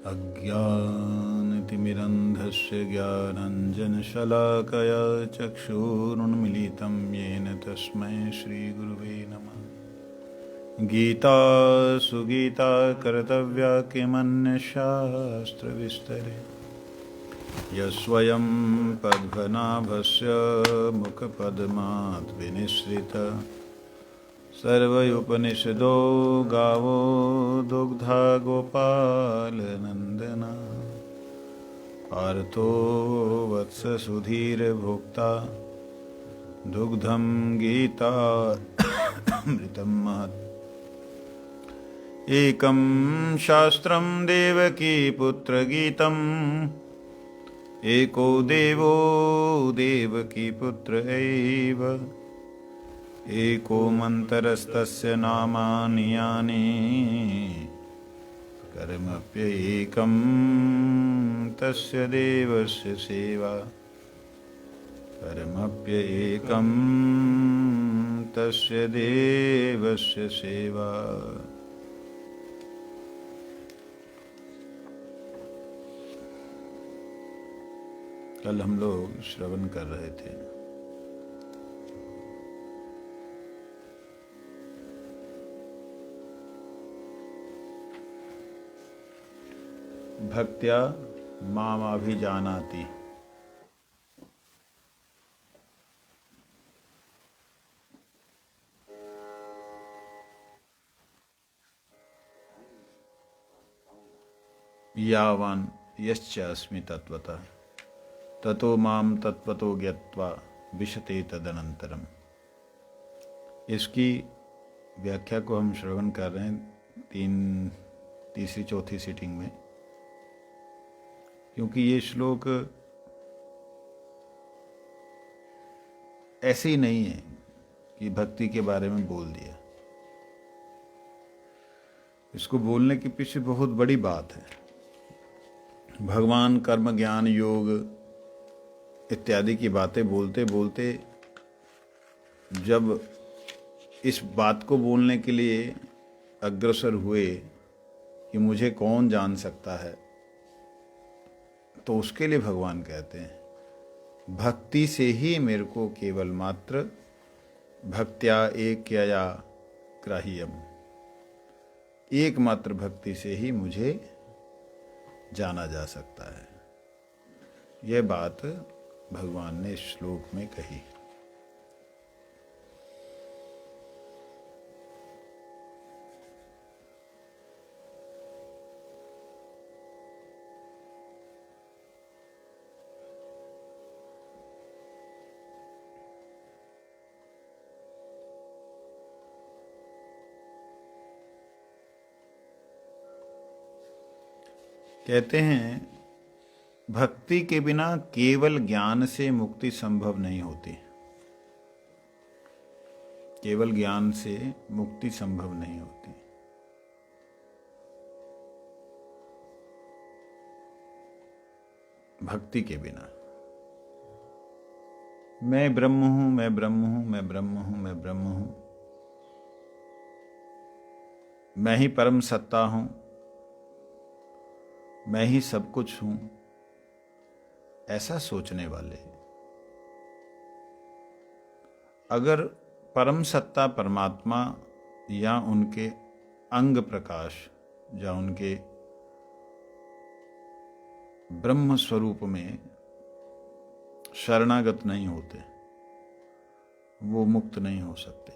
अज्ञानतिमिरन्धस्य ज्ञानाञ्जनशलाकया चक्षुरुन्मीलितं येन तस्मै श्रीगुरुवे नमः। गीतासु गीता कर्तव्या किमन्यशास्त्रविस्तरे यस्वयं पद्मनाभस्य मुखपद्मात् विनिश्रिता सर्वोपनिषदो गावो दुग्धा गोपालनन्दना पार्थो वत्स सुधीर्भोक्ता दुग्धं गीता अमृतं महत्। एकं शास्त्रं देवकी पुत्रगीतम् एको देवो देवकी पुत्र एव एको मन्त्रस्तस्य नामानि यानि कर्मप्येकं तस्य देवस्य सेवा कर्मप्येकं तस्य देवस्य सेवा। कल हम लोग श्रवण कर रहे थे भक्त्या मामभिजानाति। यावान् यश्च अस्मि तत्वतः ततो माम तत्वतो ज्ञात्वा विशते तदनंतरम। इसकी व्याख्या को हम श्रवण कर रहे हैं तीसरी चौथी सीटिंग में, क्योंकि ये श्लोक ऐसे ही नहीं है कि भक्ति के बारे में बोल दिया। इसको बोलने के पीछे बहुत बड़ी बात है। भगवान कर्म ज्ञान योग इत्यादि की बातें बोलते बोलते जब इस बात को बोलने के लिए अग्रसर हुए कि मुझे कौन जान सकता है, तो उसके लिए भगवान कहते हैं भक्ति से ही मेरे को केवल मात्र भक्त्या एकया ग्राह्यम, एकमात्र भक्ति से ही मुझे जाना जा सकता है। यह बात भगवान ने इस श्लोक में कही। कहते हैं भक्ति के बिना केवल ज्ञान से मुक्ति संभव नहीं होती। केवल ज्ञान से मुक्ति संभव नहीं होती। भक्ति के बिना मैं ब्रह्म हूं, मैं ब्रह्म हूं, मैं ब्रह्म हूं, मैं ब्रह्म हूं, मैं ही परम सत्ता हूं, मैं ही सब कुछ हूं, ऐसा सोचने वाले अगर परम सत्ता परमात्मा या उनके अंग प्रकाश या उनके ब्रह्म स्वरूप में शरणागत नहीं होते, वो मुक्त नहीं हो सकते।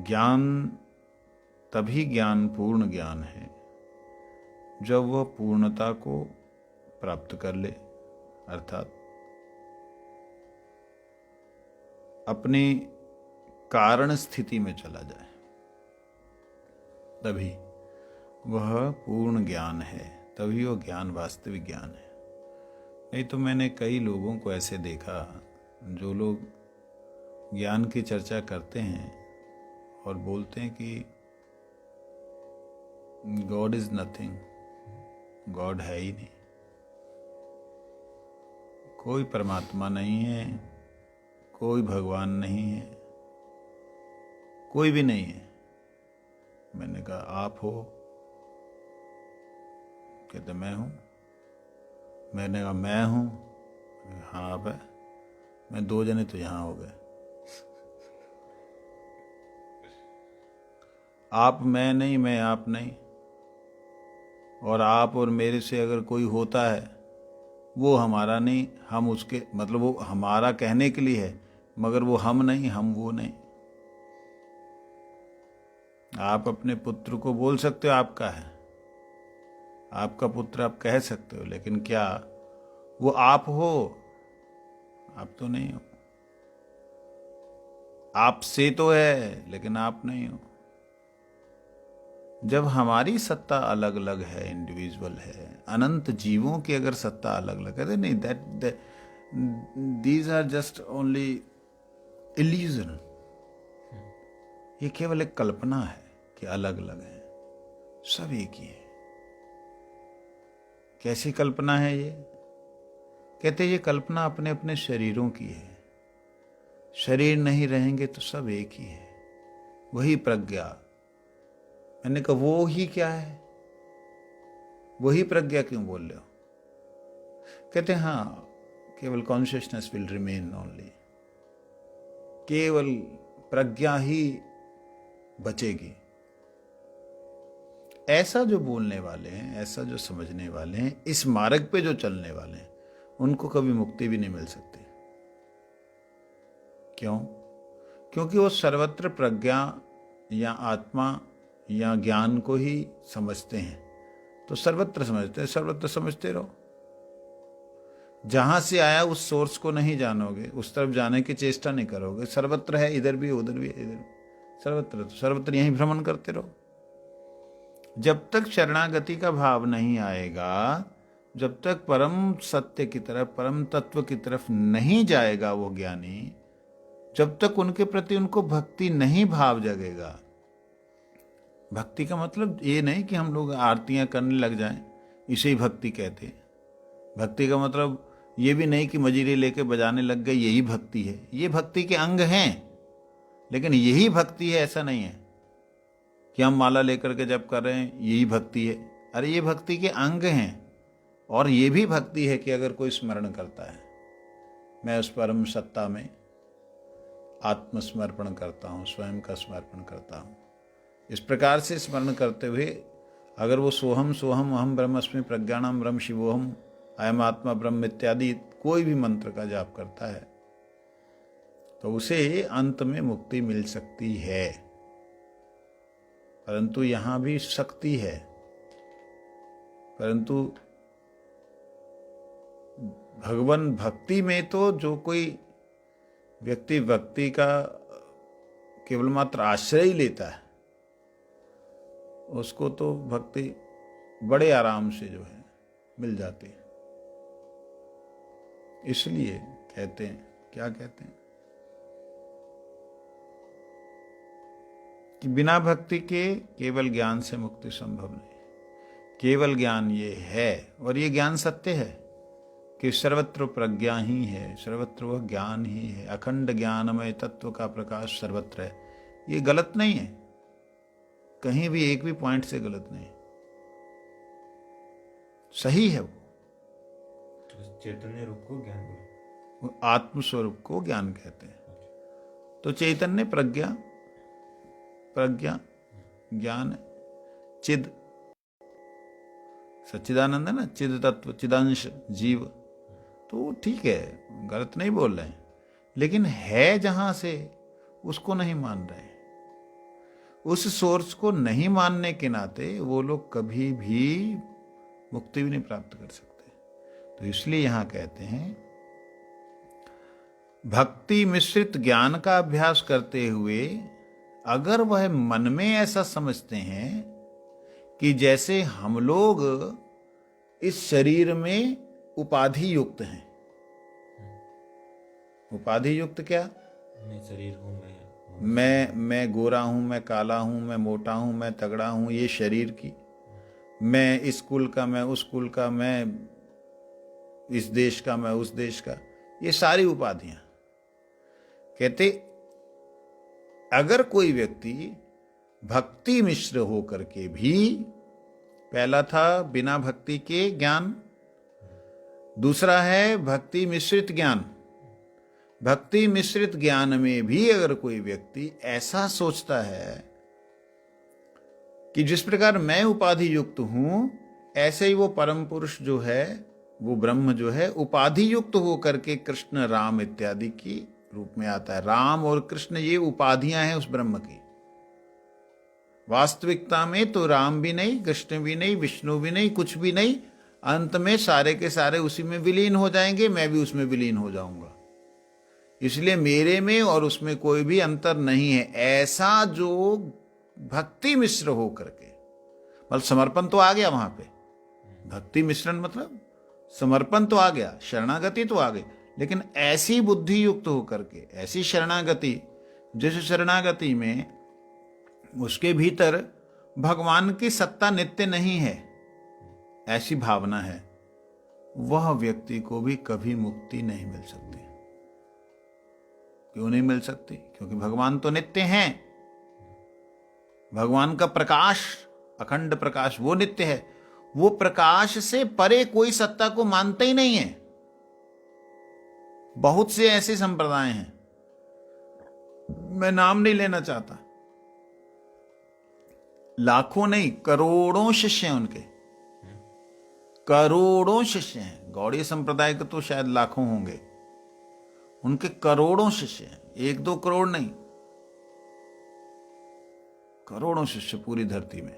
ज्ञान तभी ज्ञान पूर्ण ज्ञान है जब वह पूर्णता को प्राप्त कर ले, अर्थात अपनी कारण स्थिति में चला जाए, तभी वह पूर्ण ज्ञान है, तभी वह ज्ञान वास्तविक ज्ञान है। नहीं तो मैंने कई लोगों को ऐसे देखा जो लोग ज्ञान की चर्चा करते हैं और बोलते हैं कि गॉड इज नथिंग, गॉड है ही नहीं, कोई परमात्मा नहीं है, कोई भगवान नहीं है, कोई भी नहीं है। मैंने कहा आप हो, कहते मैं हूँ। मैंने कहा मैं हूँ, हाँ आप है। मैं 2 जने तो यहाँ हो गए। आप मैं नहीं, मैं आप नहीं। और आप और मेरे से अगर कोई होता है वो हमारा नहीं, हम उसके, मतलब वो हमारा कहने के लिए है, मगर वो हम नहीं, हम वो नहीं। आप अपने पुत्र को बोल सकते हो आपका है, आपका पुत्र आप कह सकते हो, लेकिन क्या वो आप हो? आप तो नहीं हो। आपसे तो है लेकिन आप नहीं हो। जब हमारी सत्ता अलग अलग है, इंडिविजुअल है, अनंत जीवों की अगर सत्ता अलग अलग है, नहीं, that these are just only illusion. ये केवल एक कल्पना है कि अलग अलग है, सब एक ही है। कैसी कल्पना है ये? कहते ये कल्पना अपने अपने शरीरों की है। शरीर नहीं रहेंगे तो सब एक ही है, वही प्रज्ञा। मैंने कहा वो ही क्या है? वही प्रज्ञा क्यों बोल रहे हो? कहते हैं हाँ, केवल कॉन्शियसनेस विल रिमेन ओनली, केवल प्रज्ञा ही बचेगी। ऐसा जो बोलने वाले हैं, ऐसा जो समझने वाले हैं, इस मार्ग पे जो चलने वाले हैं, उनको कभी मुक्ति भी नहीं मिल सकती। क्यों? क्योंकि वो सर्वत्र प्रज्ञा या आत्मा या ज्ञान को ही समझते हैं। तो सर्वत्र समझते हैं, सर्वत्र समझते रहो। जहां से आया उस सोर्स को नहीं जानोगे, उस तरफ जाने की चेष्टा नहीं करोगे। सर्वत्र है, इधर भी उधर भी, इधर सर्वत्र, तो सर्वत्र यहीं भ्रमण करते रहो। जब तक शरणागति का भाव नहीं आएगा, जब तक परम सत्य की तरफ, परम तत्व की तरफ नहीं जाएगा वो ज्ञानी, जब तक उनके प्रति उनको भक्ति नहीं भाव जगेगा। भक्ति का मतलब ये नहीं कि हम लोग आरतियां करने लग जाएं, इसे ही भक्ति कहते हैं। भक्ति का मतलब ये भी नहीं कि मजीरे लेके बजाने लग गए, यही भक्ति है। ये भक्ति के अंग हैं, लेकिन यही भक्ति है ऐसा नहीं है कि हम माला लेकर के जब कर रहे हैं यही भक्ति है। अरे ये भक्ति के अंग हैं। और ये भी भक्ति है कि अगर कोई स्मरण करता है, मैं उस परम सत्ता में आत्मसमर्पण करता हूँ, स्वयं का समर्पण करता हूँ, इस प्रकार से स्मरण करते हुए अगर वो सोहम सोहम अहम ब्रह्मस्मि प्रज्ञानम ब्रह्म शिवोहम अयम आत्मा ब्रह्म इत्यादि कोई भी मंत्र का जाप करता है, तो उसे अंत में मुक्ति मिल सकती है। परंतु यहां भी शक्ति है, परंतु भगवान भक्ति में तो जो कोई व्यक्ति भक्ति का केवल मात्र आश्रय ही लेता है, उसको तो भक्ति बड़े आराम से जो है मिल जाती है। इसलिए कहते हैं, क्या कहते हैं कि बिना भक्ति के केवल ज्ञान से मुक्ति संभव नहीं। केवल ज्ञान ये है, और ये ज्ञान सत्य है कि सर्वत्र प्रज्ञा ही है, सर्वत्र वह ज्ञान ही है। अखंड ज्ञानमय तत्व का प्रकाश सर्वत्र है। ये गलत नहीं है, कहीं भी एक भी पॉइंट से गलत नहीं, सही है। वो चैतन्य रूप को ज्ञान बोले, वो आत्मस्वरूप को ज्ञान कहते हैं। तो चैतन्य प्रज्ञा, प्रज्ञा ज्ञान है। चिद सच्चिदानंद है ना, चिद तत्व, चिदांश जीव, तो ठीक है, गलत नहीं बोल रहे हैं, लेकिन है जहां से उसको नहीं मान रहे। उस सोर्स को नहीं मानने के नाते वो लोग कभी भी मुक्ति भी नहीं प्राप्त कर सकते। तो इसलिए यहां कहते हैं भक्ति मिश्रित ज्ञान का अभ्यास करते हुए अगर वह मन में ऐसा समझते हैं कि जैसे हम लोग इस शरीर में उपाधि युक्त हैं। उपाधि युक्त क्या? मैं शरीर हूं, मैं गोरा हूं, मैं काला हूं, मैं मोटा हूं, मैं तगड़ा हूं, ये शरीर की। मैं इस कुल का, मैं उस कुल का, मैं इस देश का, मैं उस देश का, ये सारी उपाधियां। कहते अगर कोई व्यक्ति भक्ति मिश्र होकर के भी पहला था बिना भक्ति के ज्ञान, दूसरा है भक्ति मिश्रित ज्ञान। भक्ति मिश्रित ज्ञान में भी अगर कोई व्यक्ति ऐसा सोचता है कि जिस प्रकार मैं उपाधि युक्त हूं, ऐसे ही वो परम पुरुष जो है, वो ब्रह्म जो है, उपाधि युक्त होकर के कृष्ण राम इत्यादि की रूप में आता है। राम और कृष्ण ये उपाधियां हैं उस ब्रह्म की। वास्तविकता में तो राम भी नहीं, कृष्ण भी नहीं, विष्णु भी नहीं, कुछ भी नहीं। अंत में सारे के सारे उसी में विलीन हो जाएंगे, मैं भी उसमें विलीन हो जाऊंगा। इसलिए मेरे में और उसमें कोई भी अंतर नहीं है। ऐसा जो भक्ति मिश्र हो करके, मतलब समर्पण तो आ गया वहां पे, भक्ति मिश्रण मतलब समर्पण तो आ गया, शरणागति तो आ गई, लेकिन ऐसी बुद्धि युक्त होकर के, ऐसी शरणागति जिस शरणागति में उसके भीतर भगवान की सत्ता नित्य नहीं है, ऐसी भावना है, वह व्यक्ति को भी कभी मुक्ति नहीं मिल सकती। क्यों नहीं मिल सकती? क्योंकि भगवान तो नित्य हैं। भगवान का प्रकाश, अखंड प्रकाश, वो नित्य है। वो प्रकाश से परे कोई सत्ता को मानते ही नहीं है। बहुत से ऐसे संप्रदाय हैं, मैं नाम नहीं लेना चाहता, लाखों नहीं करोड़ों शिष्य हैं उनके, करोड़ों शिष्य हैं। गौड़ीय संप्रदाय के तो शायद लाखों होंगे, उनके करोड़ों शिष्य हैं, 1-2 करोड़ नहीं, करोड़ों शिष्य पूरी धरती में,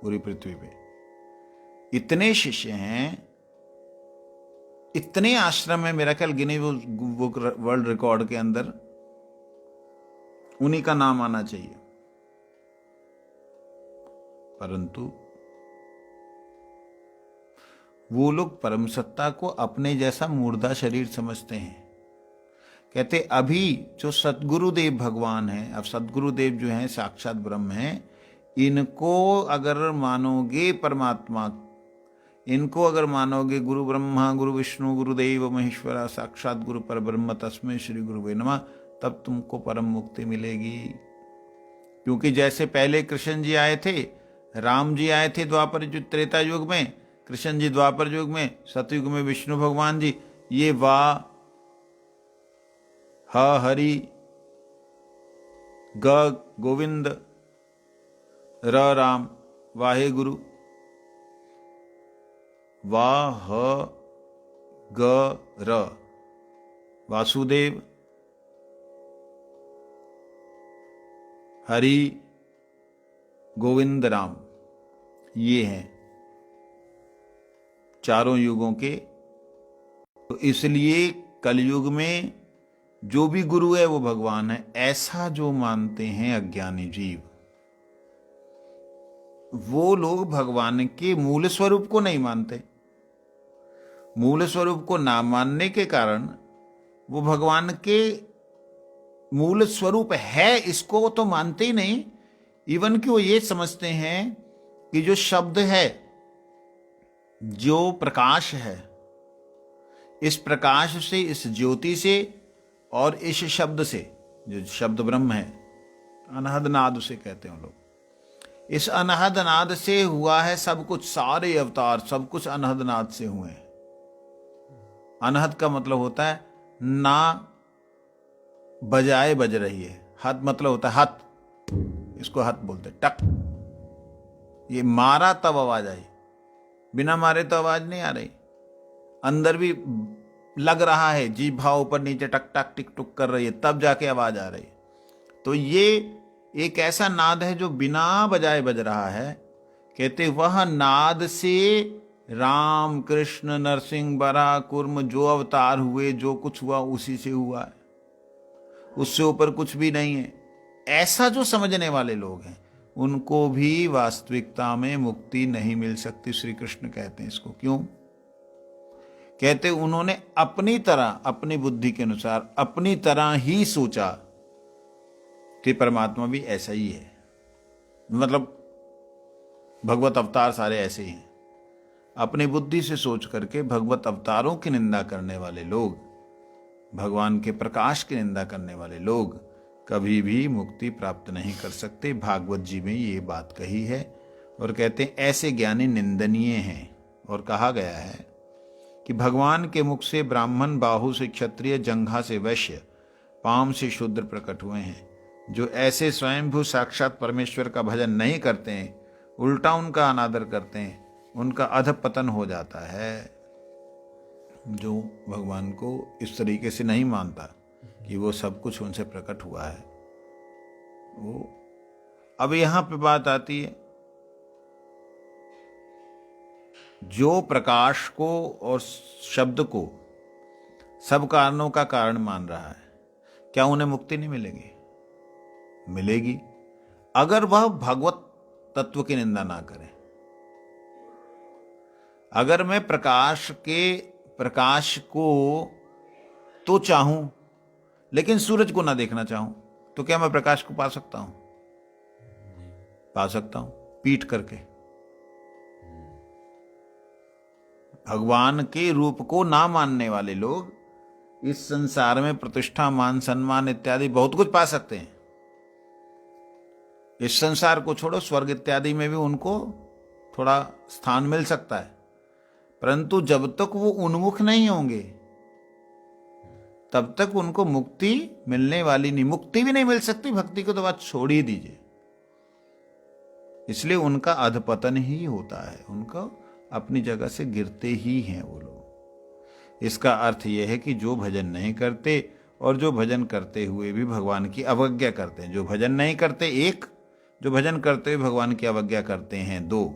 पूरी पृथ्वी पे इतने शिष्य हैं, इतने आश्रम है। मेरा ख्याल गिनीज बुक वर्ल्ड रिकॉर्ड के अंदर उन्हीं का नाम आना चाहिए। परंतु वो लोग परम सत्ता को अपने जैसा मुर्दा शरीर समझते हैं। कहते अभी जो सद्गुरुदेव भगवान हैं, अब सद्गुरुदेव जो हैं साक्षात ब्रह्म हैं, इनको अगर मानोगे परमात्मा, इनको अगर मानोगे गुरु ब्रह्मा गुरु विष्णु गुरुदेव महेश्वरा साक्षात गुरु पर ब्रह्म तस्मै श्री गुरुवे नमः, तब तुमको परम मुक्ति मिलेगी। क्योंकि जैसे पहले कृष्ण जी आए थे, राम जी आए थे द्वापर त्रेता युग में, कृष्ण जी द्वापर युग में, सतयुग में विष्णु भगवान जी, ये वाह ह हरि ग गोविंद र राम वाहे गुरु, वाह ग र वासुदेव हरि गोविंद राम, ये हैं चारों युगों के। तो इसलिए कलयुग में जो भी गुरु है वो भगवान है, ऐसा जो मानते हैं अज्ञानी जीव, वो लोग भगवान के मूल स्वरूप को नहीं मानते। मूल स्वरूप को ना मानने के कारण वो भगवान के मूल स्वरूप है इसको तो मानते ही नहीं। इवन कि वो ये समझते हैं कि जो शब्द है, जो प्रकाश है, इस प्रकाश से, इस ज्योति से और इस शब्द से, जो शब्द ब्रह्म है, अनहद नाद उसे कहते हैं लोग, इस अनहद नाद से हुआ है सब कुछ, सारे अवतार सब कुछ अनहद नाद से हुए हैं। अनहद का मतलब होता है ना बजाए बज रही है, हद मतलब होता है हत, इसको हत बोलते हैं, टक, ये मारा तब आवाज आई, बिना मारे तो आवाज नहीं आ रही। अंदर भी लग रहा है, जीभा ऊपर नीचे टक टक टिक टुक कर रही है, तब जाके आवाज आ रही है। तो ये एक ऐसा नाद है जो बिना बजाए बज रहा है। कहते वह नाद से राम कृष्ण नरसिंह बराह कुर्म जो अवतार हुए, जो कुछ हुआ उसी से हुआ है, उससे ऊपर कुछ भी नहीं है। ऐसा जो समझने वाले लोग हैं उनको भी वास्तविकता में मुक्ति नहीं मिल सकती। श्री कृष्ण कहते हैं इसको। क्यों कहते? उन्होंने अपनी तरह, अपनी बुद्धि के अनुसार, अपनी तरह ही सोचा कि परमात्मा भी ऐसा ही है, मतलब भगवत अवतार सारे ऐसे ही हैं। अपनी बुद्धि से सोच करके भगवत अवतारों की निंदा करने वाले लोग, भगवान के प्रकाश की निंदा करने वाले लोग कभी भी मुक्ति प्राप्त नहीं कर सकते। भागवत जी में ये बात कही है और कहते हैं ऐसे ज्ञानी निंदनीय हैं। और कहा गया है कि भगवान के मुख से ब्राह्मण, बाहु से क्षत्रिय, जंघा से वैश्य, पाम से शूद्र प्रकट हुए हैं। जो ऐसे स्वयंभू साक्षात परमेश्वर का भजन नहीं करते हैं, उल्टा उनका अनादर करते हैं, उनका अधपतन हो जाता है। जो भगवान को इस तरीके से नहीं मानता कि वो सब कुछ उनसे प्रकट हुआ है, वो अब यहां पे बात आती है, जो प्रकाश को और शब्द को सब कारणों का कारण मान रहा है, क्या उन्हें मुक्ति नहीं मिलेगी? मिलेगी, अगर वह भगवत तत्व की निंदा ना करे। अगर मैं प्रकाश को तो चाहूं लेकिन सूरज को ना देखना चाहूं, तो क्या मैं प्रकाश को पा सकता हूं? पा सकता हूं, पीट करके। भगवान के रूप को ना मानने वाले लोग इस संसार में प्रतिष्ठा, मान सम्मान इत्यादि बहुत कुछ पा सकते हैं। इस संसार को छोड़ो, स्वर्ग इत्यादि में भी उनको थोड़ा स्थान मिल सकता है, परंतु जब तक वो उन्मुख नहीं होंगे तब तक उनको मुक्ति मिलने वाली नहीं। मुक्ति भी नहीं मिल सकती, भक्ति को तो बात छोड़ ही दीजिए। इसलिए उनका अधपतन ही होता है, उनका अपनी जगह से गिरते ही हैं वो लोग। इसका अर्थ यह है कि जो भजन नहीं करते और जो भजन करते हुए भी भगवान की अवज्ञा करते हैं। जो भजन नहीं करते एक, जो भजन करते हुए भगवान की अवज्ञा करते हैं दो।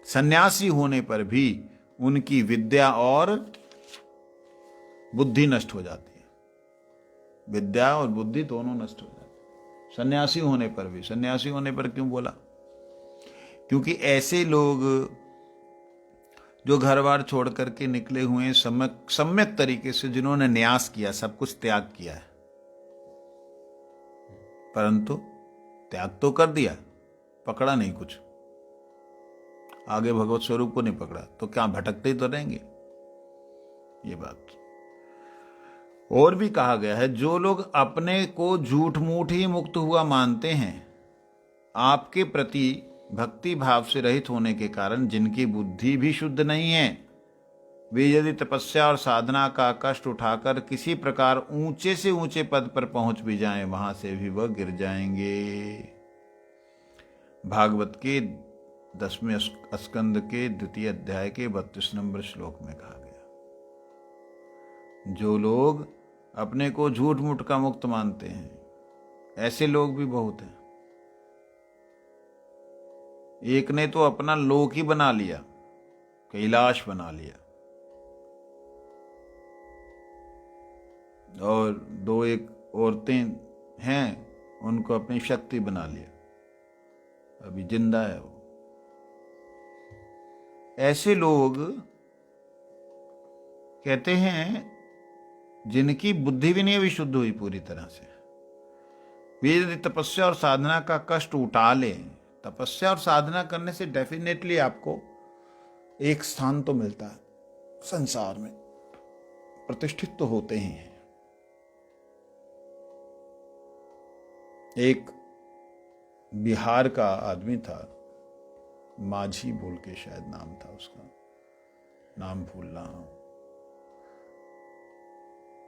सन्यासी होने पर भी उनकी विद्या और बुद्धि नष्ट हो जाती है। विद्या और बुद्धि दोनों नष्ट हो जाती है सन्यासी होने पर भी। सन्यासी होने पर क्यों बोला? क्योंकि ऐसे लोग जो घर बार छोड़ करके निकले हुए हैं सम्यक तरीके से, जिन्होंने न्यास किया, सब कुछ त्याग किया है, परंतु त्याग तो कर दिया, पकड़ा नहीं कुछ, आगे भगवत स्वरूप को नहीं पकड़ा, तो क्या भटकते ही तो रहेंगे? ये बात। और भी कहा गया है, जो लोग अपने को झूठ मूठ ही मुक्त हुआ मानते हैं, आपके प्रति भक्ति भाव से रहित होने के कारण जिनकी बुद्धि भी शुद्ध नहीं है, वे यदि तपस्या और साधना का कष्ट उठाकर किसी प्रकार ऊंचे से ऊंचे पद पर पहुंच भी जाएं, वहां से भी वह गिर जाएंगे। भागवत के 10वें स्कंद के 2 अध्याय के 32 नंबर श्लोक में कहा गया, जो लोग अपने को झूठ मूठ का मुक्त मानते हैं, ऐसे लोग भी बहुत हैं। एक ने तो अपना लोक ही बना लिया, कैलाश बना लिया, और 2-1 औरतें हैं, उनको अपनी शक्ति बना लिया, अभी जिंदा है वो। ऐसे लोग कहते हैं जिनकी बुद्धि भी नहीं अभी शुद्ध हुई पूरी तरह से, वे यदि तपस्या और साधना का कष्ट उठा लें, तपस्या और साधना करने से डेफिनेटली आपको एक स्थान तो मिलता है संसार में, प्रतिष्ठित तो होते ही हैं। एक बिहार का आदमी था, माझी बोल के शायद नाम था उसका, नाम भूल रहा हूं।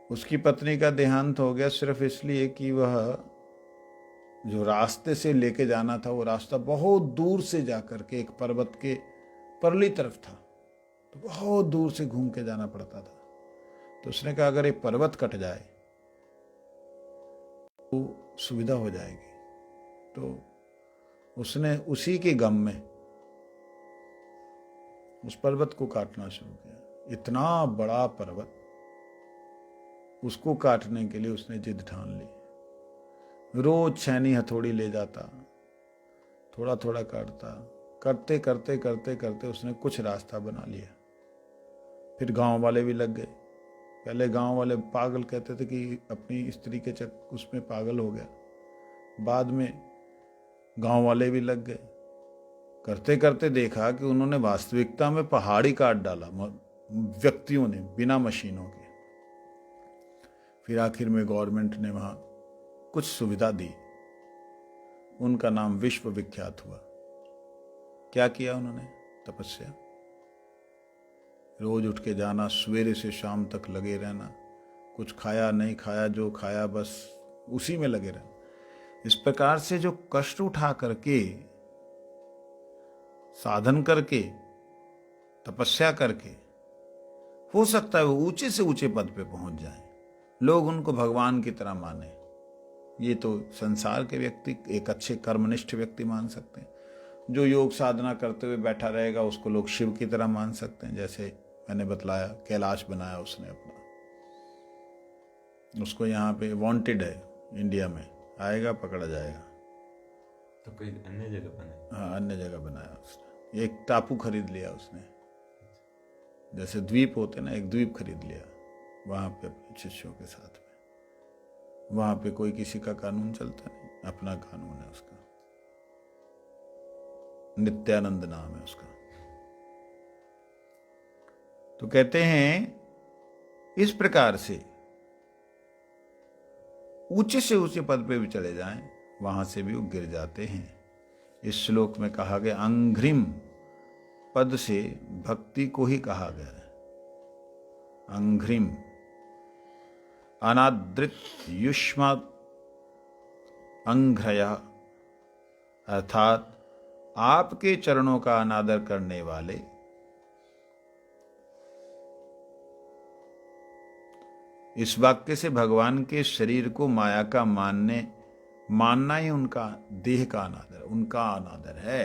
उसकी पत्नी का देहांत हो गया सिर्फ इसलिए कि वह जो रास्ते से लेके जाना था, वो रास्ता बहुत दूर से जाकर के एक पर्वत के परली तरफ था, तो बहुत दूर से घूम के जाना पड़ता था। तो उसने कहा अगर एक पर्वत कट जाए तो सुविधा हो जाएगी। तो उसने उसी के गम में उस पर्वत को काटना शुरू किया। इतना बड़ा पर्वत, उसको काटने के लिए उसने जिद ठान ली। रोज छेनी हथौड़ी ले जाता, थोड़ा थोड़ा काटता, करते करते करते करते उसने कुछ रास्ता बना लिया। फिर गांव वाले भी लग गए। पहले गांव वाले पागल कहते थे कि अपनी स्त्री के उसमें पागल हो गया, बाद में गांव वाले भी लग गए। करते करते देखा कि उन्होंने वास्तविकता में पहाड़ी काट डाला व्यक्तियों ने, बिना मशीनों के। फिर आखिर में गवर्नमेंट ने वहां कुछ सुविधा दी, उनका नाम विश्व विख्यात हुआ। क्या किया उन्होंने? तपस्या। रोज उठ के जाना, सवेरे से शाम तक लगे रहना, कुछ खाया नहीं खाया, जो खाया बस उसी में लगे रहना। इस प्रकार से जो कष्ट उठा करके, साधन करके, तपस्या करके, हो सकता है वो ऊंचे से ऊंचे पद पे पहुंच जाए, लोग उनको भगवान की तरह माने। ये तो संसार के व्यक्ति, एक अच्छे कर्मनिष्ठ व्यक्ति मान सकते हैं। जो योग साधना करते हुए बैठा रहेगा उसको लोग शिव की तरह मान सकते हैं। जैसे मैंने बतलाया, कैलाश बनाया उसने अपना, उसको यहाँ पे वांटेड है, इंडिया में आएगा पकड़ा जाएगा। तो कोई अन्य जगह बने? हाँ, अन्य जगह बनाया उसने। एक टापू खरीद लिया उसने, जैसे द्वीप होते ना, एक द्वीप खरीद लिया, वहाँ पे अपने शिष्यों के साथ में। वहाँ पे कोई किसी का कानून चलता नहीं, अपना कानून है उसका। नित्यानंद नाम है उसका। तो कहते हैं इस प्रकार से ऊंचे से ऊंचे पद पे भी चले जाएं, वहां से भी वो गिर जाते हैं। इस श्लोक में कहा गया अंघ्रिम पद से भक्ति को ही कहा गया है। अंघ्रिम अनादृत युष्म अंघ्रय, अर्थात आपके चरणों का अनादर करने वाले। इस वाक्य से भगवान के शरीर को माया का मानना ही उनका देह का अनादर, उनका अनादर है।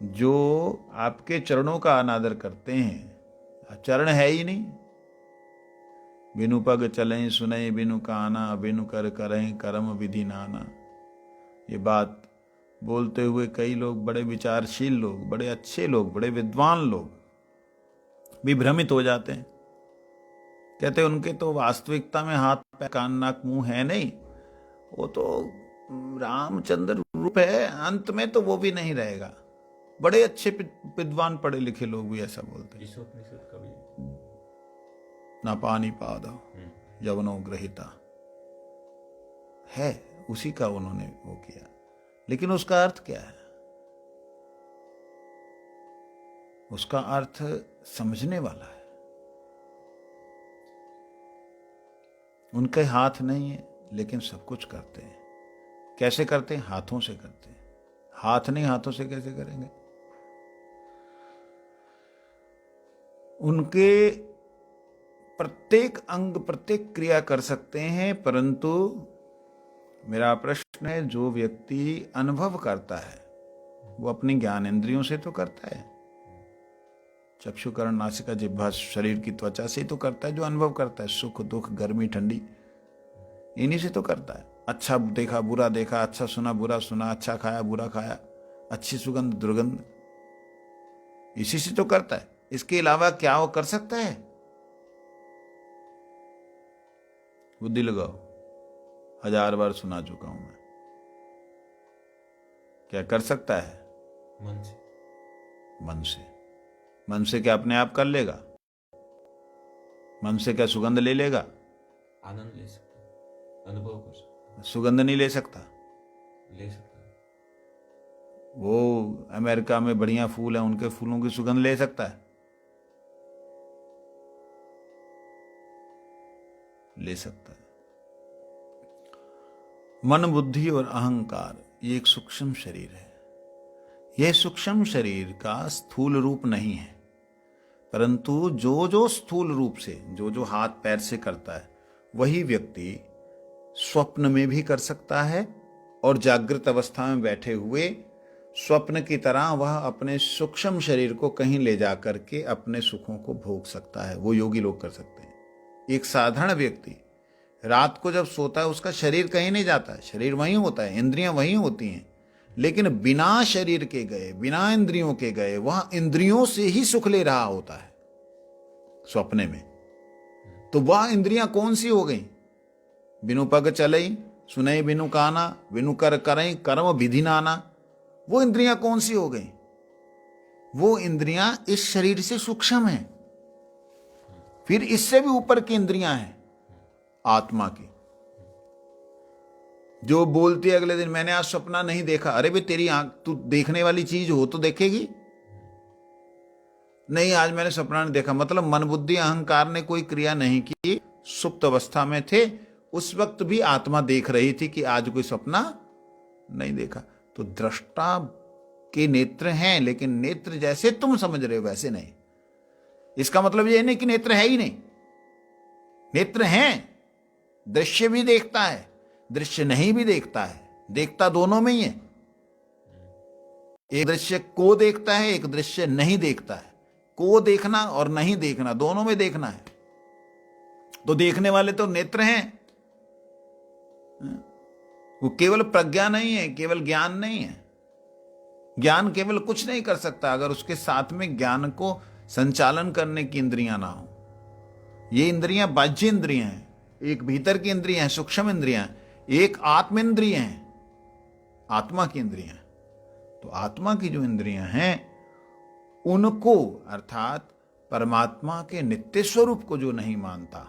जो आपके चरणों का अनादर करते हैं, चरण है ही नहीं। बिनु पग चलें सुनई बिनु काना, बिनु कर करें कर्म विधि नाना। ये बात बोलते हुए कई लोग, बड़े विचारशील लोग, बड़े अच्छे लोग, बड़े विद्वान लोग भी भ्रमित हो जाते हैं। कहते उनके तो वास्तविकता में हाथ पैर कान नाक मुंह है नहीं, वो तो रामचंद्र रूप है, अंत में तो वो भी नहीं रहेगा। बड़े अच्छे विद्वान पढ़े लिखे लोग भी ऐसा बोलते हैं। ईशोपनिषद का भी ना पानी पाद यवनो ग्रहिता है, उसी का उन्होंने वो किया। लेकिन उसका अर्थ क्या है? उसका अर्थ समझने वाला है। उनके हाथ नहीं है लेकिन सब कुछ करते हैं। कैसे करते हैं? हाथों से करते हैं। हाथ नहीं, हाथों से कैसे करेंगे? उनके प्रत्येक अंग प्रत्येक क्रिया कर सकते हैं, परंतु मेरा प्रश्न है, जो व्यक्ति अनुभव करता है वो अपनी ज्ञान इंद्रियों से तो करता है। चक्षु कर्ण नासिका जिह्वा शरीर की त्वचा से तो करता है। जो अनुभव करता है, सुख दुख गर्मी ठंडी, इन्हीं से तो करता है। अच्छा देखा बुरा देखा, अच्छा सुना बुरा सुना, अच्छा खाया बुरा खाया, अच्छी सुगंध दुर्गंध, इसी से तो करता है। इसके अलावा क्या वो कर सकता है? बुद्धि लगाओ, 1000 बार सुना चुका हूं मैं। क्या कर सकता है? मन से। मन से। मन से क्या अपने आप कर लेगा? मन से क्या सुगंध ले लेगा? आनंद ले सकता है, अनुभव कर सकता है। सुगंध नहीं ले सकता। ले सकता है। वो अमेरिका में बढ़िया फूल है, उनके फूलों की सुगंध ले सकता है? ले सकता है। मन बुद्धि और अहंकार, ये एक सूक्ष्म शरीर है। यह सूक्ष्म शरीर का स्थूल रूप नहीं है, परंतु जो जो स्थूल रूप से, जो जो हाथ पैर से करता है, वही व्यक्ति स्वप्न में भी कर सकता है, और जागृत अवस्था में बैठे हुए स्वप्न की तरह वह अपने सूक्ष्म शरीर को कहीं ले जा करके अपने सुखों को भोग सकता है। वो योगी लोग कर सकते हैं। एक साधारण व्यक्ति रात को जब सोता है, उसका शरीर कहीं नहीं जाता है, शरीर वहीं होता है, इंद्रियां वहीं होती हैं, लेकिन बिना शरीर के गए, बिना इंद्रियों के गए, वह इंद्रियों से ही सुख ले रहा होता है स्वप्ने में। तो वह इंद्रियां कौन सी हो गई? बिनु पग चलई सुनई बिनु काना, बिनु कर करई कर्म विधि नाना। वो इंद्रियां कौन सी हो गई? वो इंद्रियां इस शरीर से सूक्ष्म हैं। फिर इससे भी ऊपर की इंद्रियां हैं आत्मा की, जो बोलती है अगले दिन मैंने आज सपना नहीं देखा, अरे भाई तेरी आंख, तू देखने वाली चीज हो तो देखेगी। नहीं आज मैंने सपना नहीं देखा, मतलब मन बुद्धि अहंकार ने कोई क्रिया नहीं की, सुप्त अवस्था में थे, उस वक्त भी आत्मा देख रही थी कि आज कोई सपना नहीं देखा। तो दृष्टा के नेत्र हैं, लेकिन नेत्र जैसे तुम समझ रहे हो वैसे नहीं। इसका मतलब ये नहीं कि नेत्र है ही नहीं, नेत्र हैं, दृश्य भी देखता है, दृश्य नहीं भी देखता है, देखता दोनों में ही है। एक दृश्य को देखता है, एक दृश्य नहीं देखता है। को देखना और नहीं देखना दोनों में देखना है। तो देखने वाले तो नेत्र हैं, वो केवल प्रज्ञा नहीं है, केवल ज्ञान नहीं है। ज्ञान केवल कुछ नहीं कर सकता अगर उसके साथ में ज्ञान को संचालन करने की इंद्रियां ना हो। ये इंद्रियां बाह्य इंद्रियां हैं, एक भीतर की इंद्रियां हैं, सूक्ष्म इंद्रियां, एक आत्म इंद्रिय हैं, आत्मा की इंद्रियां। तो आत्मा की जो इंद्रियां हैं उनको, अर्थात परमात्मा के नित्य स्वरूप को जो नहीं मानता,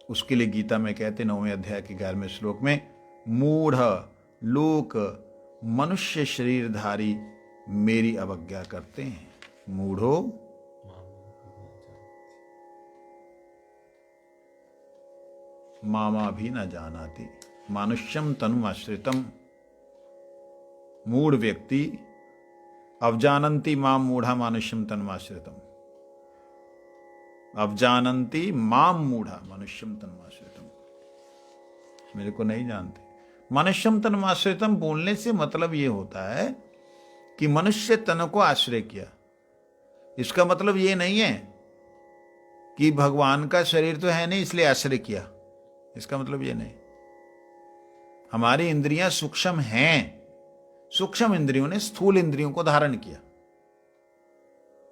उसके लिए गीता में कहते 9वें अध्याय के 11वें श्लोक में, मूढ़ लोक मनुष्य शरीरधारी मेरी अवज्ञा करते हैं। मूढ़ो मामा भी न जानाति मानुष्यम तनुमाश्रितम। मूढ़ व्यक्ति अवजानन्ति माम मूढ़ा मानुष्यम तनुमाश्रितम, अवजानन्ति माम मूढ़ा मनुष्यम तनुमाश्रितम, मेरे को नहीं जानते। मनुष्यम तनुमाश्रितम बोलने से मतलब ये होता है कि मनुष्य तन को आश्रय किया। इसका मतलब ये नहीं है कि भगवान का शरीर तो है नहीं इसलिए आश्रय किया, इसका मतलब ये नहीं। हमारी इंद्रियां सूक्ष्म हैं, सूक्ष्म इंद्रियों ने स्थूल इंद्रियों को धारण किया।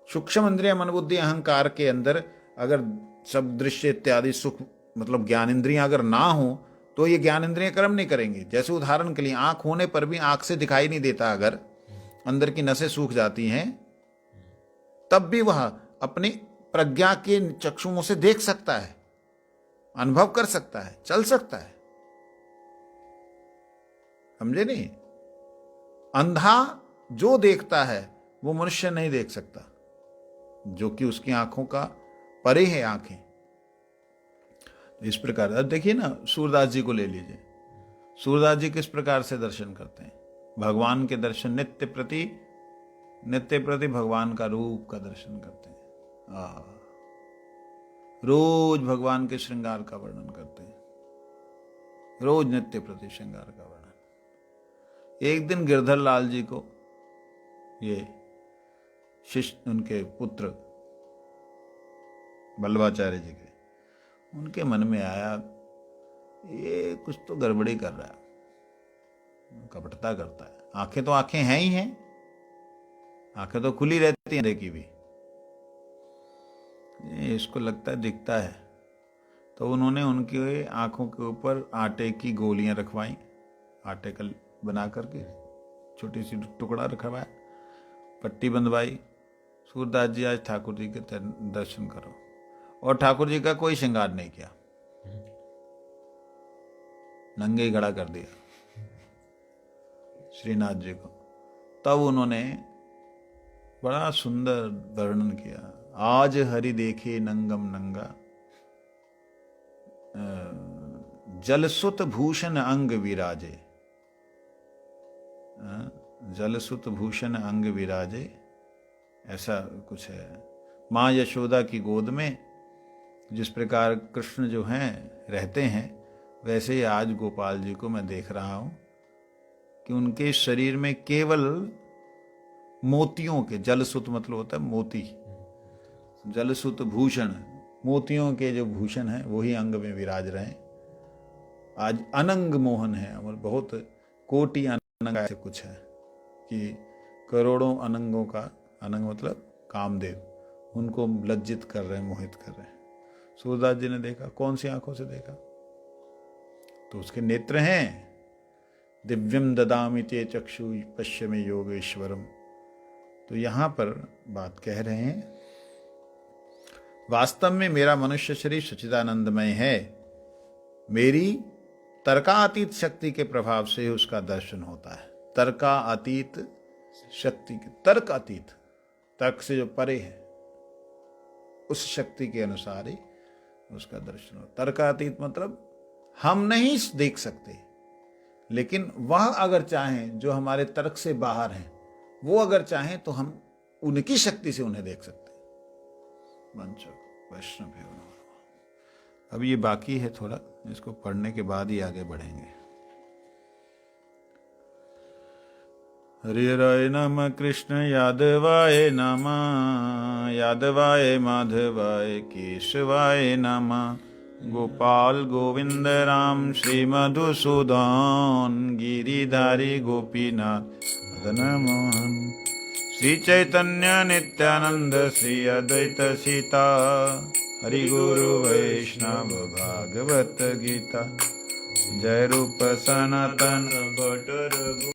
सूक्ष्म इंद्रियां मन बुद्धि अहंकार के अंदर अगर सब दृश्य इत्यादि सुख मतलब ज्ञान इंद्रियां अगर ना हो तो ये ज्ञान इंद्रियां कर्म नहीं करेंगी। जैसे उदाहरण के लिए आंख होने पर भी आंख से दिखाई नहीं देता, अगर अंदर की नसें सूख जाती हैं तब भी वह अपनी प्रज्ञा के चक्षुओं से देख सकता है, अनुभव कर सकता है, चल सकता है। समझे नहीं? अंधा जो देखता है वो मनुष्य नहीं देख सकता, जो कि उसकी आंखों का परे है आंखें। इस प्रकार अब देखिए ना, सूरदास जी को ले लीजिए। सूरदास जी किस प्रकार से दर्शन करते हैं? भगवान के दर्शन, नित्य प्रति भगवान का रूप का दर्शन करते हैं। रोज भगवान के श्रृंगार का वर्णन करते हैं, रोज नित्य प्रति श्रृंगार का वर्णन। एक दिन गिरधर लाल जी को, ये शिष्य उनके पुत्र बल्लभाचार्य जी के, उनके मन में आया ये कुछ तो गड़बड़ी कर रहा है, कपटता करता है। आंखें तो आंखें हैं ही हैं, आंखें तो खुली रहती हैं देखी भी, इसको लगता है दिखता है। तो उन्होंने उनकी आंखों के ऊपर आटे की गोलियां रखवाई, आटे का बना करके छोटी सी टुकड़ा रखवाया, पट्टी बंधवाई। सूरदास जी आज ठाकुर जी के दर्शन करो, और ठाकुर जी का कोई श्रृंगार नहीं किया, नंगे ही खड़ा कर दिया श्रीनाथ जी को। तब उन्होंने बड़ा सुंदर वर्णन किया, आज हरि देखे नंगम नंगा, जलसुत भूषण अंग विराजे, जलसुत भूषण अंग विराजे, ऐसा कुछ है। माँ यशोदा की गोद में जिस प्रकार कृष्ण जो हैं रहते हैं, वैसे ही आज गोपाल जी को मैं देख रहा हूं कि उनके शरीर में केवल मोतियों के, जलसुत मतलब होता है मोती, जलसुत भूषण, मोतियों के जो भूषण हैं वही अंग में विराज रहे हैं। आज अनंग मोहन है, और बहुत कोटि अनंग ऐसे कुछ है कि करोड़ों अनंगों का, अनंग मतलब कामदेव, उनको लज्जित कर रहे हैं, मोहित कर रहे हैं। सूरदास जी ने देखा, कौन सी आंखों से देखा? तो उसके नेत्र हैं, दिव्यम ददामि ते चक्षु पश्य में योगेश्वरम। तो यहां पर बात कह रहे हैं, वास्तव में मेरा मनुष्य शरीर सच्चिदानंदमय है, मेरी तर्कातीत शक्ति के प्रभाव से उसका दर्शन होता है। तर्कातीत शक्ति के, तर्क अतीत, तर्क से जो परे है उस शक्ति के अनुसार ही उसका दर्शन हो। तर्कातीत मतलब हम नहीं देख सकते, लेकिन वह अगर चाहें, जो हमारे तर्क से बाहर हैं, वो अगर चाहें तो हम उनकी शक्ति से उन्हें देख सकते हैं। वैष्णव है। अब ये बाकी है थोड़ा, इसको पढ़ने के बाद ही आगे बढ़ेंगे। हरे राय नमः कृष्ण यादवाय नमः, यादवाय माधवाय केशवाय नमः, गोपाल गोविंद राम श्री मधुसूदन, गिरिधारी गोपीनाथ मदन मोहन, श्री चैतन्य नित्यानंद श्री अद्वैत सीता, हरि गुरु वैष्णव भागवत गीता, जय रूप सनातन बटर